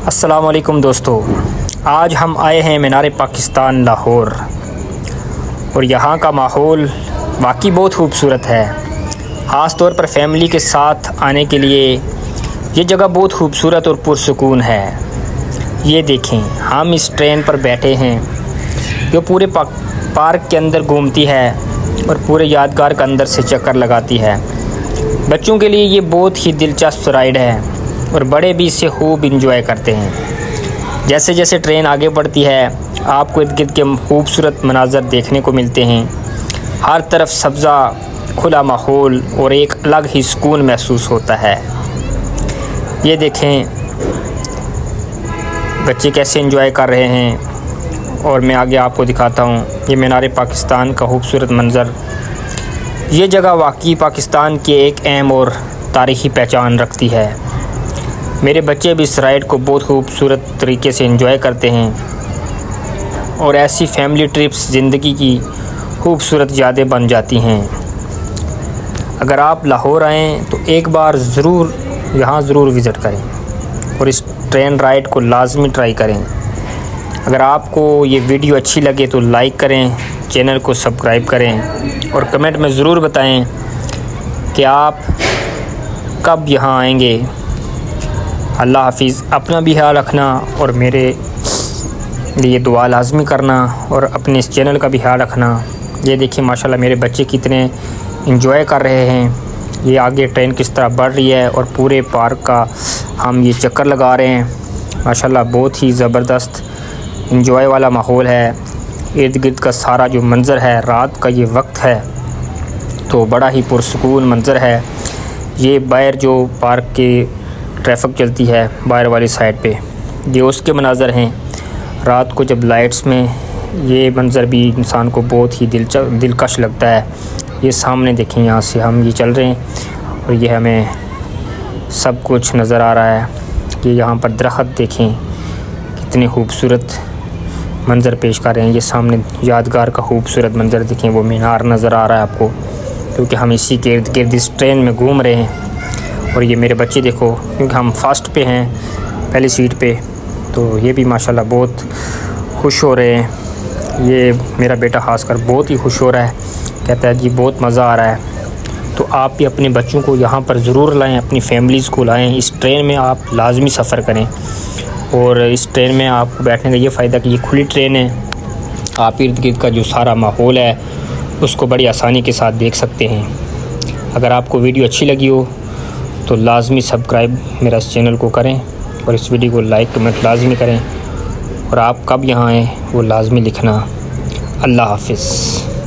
अस्सलाम वालेकुम दोस्तों, आज हम आए हैं मीनार पाकिस्तान लाहौर और यहाँ का माहौल वाकई बहुत खूबसूरत है। ख़ास तौर पर फैमिली के साथ आने के लिए ये जगह बहुत खूबसूरत और पुरसुकून है। ये देखें, हम इस ट्रेन पर बैठे हैं जो पूरे पार्क के अंदर घूमती है और पूरे यादगार के अंदर से चक्कर लगाती है। बच्चों के लिए ये बहुत ही दिलचस्प राइड है और बड़े भी इसे खूब इंजॉय करते हैं। जैसे जैसे ट्रेन आगे बढ़ती है आपको इर्द गिर्द के खूबसूरत मनाज़र देखने को मिलते हैं। हर तरफ सब्ज़ा खुला माहौल और एक अलग ही सुकून महसूस होता है। ये देखें बच्चे कैसे इंजॉय कर रहे हैं और मैं आगे आपको दिखाता हूँ ये मीनार पाकिस्तान का खूबसूरत मंज़र। ये जगह वाकई पाकिस्तान की एक अहम और तारीख़ी पहचान रखती है। मेरे बच्चे भी इस राइड को बहुत खूबसूरत तरीके से एंजॉय करते हैं और ऐसी फैमिली ट्रिप्स ज़िंदगी की खूबसूरत यादें बन जाती हैं। अगर आप लाहौर आएँ तो एक बार ज़रूर यहाँ ज़रूर विज़िट करें और इस ट्रेन राइड को लाजमी ट्राई करें। अगर आपको ये वीडियो अच्छी लगे तो लाइक करें, चैनल को सब्सक्राइब करें और कमेंट में ज़रूर बताएं कि आप कब यहाँ आएंगे। अल्लाह हाफिज़। अपना भी ख्याल रखना और मेरे लिए दुआ लाजमी करना और अपने इस चैनल का भी ख्याल रखना। ये देखिए माशाल्लाह मेरे बच्चे कितने इंजॉय कर रहे हैं। ये आगे ट्रेन किस तरह बढ़ रही है और पूरे पार्क का हम ये चक्कर लगा रहे हैं। माशाल्लाह बहुत ही ज़बरदस्त इंजॉय वाला माहौल है। इर्द गिर्द का सारा जो मंज़र है, रात का ये वक्त है तो बड़ा ही पुरसुकून मंज़र है। ये बाहर जो पार्क के ट्रैफिक चलती है बाहर वाली साइड पे, ये उसके मनाज़र हैं। रात को जब लाइट्स में ये मंज़र भी इंसान को बहुत ही दिलकश लगता है। ये सामने देखें, यहाँ से हम ये चल रहे हैं और ये हमें सब कुछ नज़र आ रहा है। ये यहाँ पर दरख्त देखें कितने खूबसूरत मंज़र पेश कर रहे हैं। ये सामने यादगार का खूबसूरत मंज़र देखें, वो मीनार नज़र आ रहा है आपको, क्योंकि हम इसी के इर्द गिर्द इस ट्रेन में घूम रहे हैं। और ये मेरे बच्चे देखो, क्योंकि हम फर्स्ट पे हैं, पहली सीट पे, तो ये भी माशाल्लाह बहुत खुश हो रहे हैं। ये मेरा बेटा ख़ासकर बहुत ही खुश हो रहा है, कहता है जी बहुत मज़ा आ रहा है। तो आप भी अपने बच्चों को यहाँ पर ज़रूर लाएं, अपनी फैमिलीज़ को लाएं। इस ट्रेन में आप लाजमी सफ़र करें और इस ट्रेन में आपको बैठने का ये फ़ायदा कि ये खुली ट्रेन है। आप इर्द गिर्द का जो सारा माहौल है उसको बड़ी आसानी के साथ देख सकते हैं। अगर आपको वीडियो अच्छी लगी हो तो लाजमी सब्सक्राइब मेरा इस चैनल को करें और इस वीडियो को लाइक कमेंट लाजमी करें और आप कब यहाँ आएँ वो लाजमी लिखना। अल्लाह हाफिज़।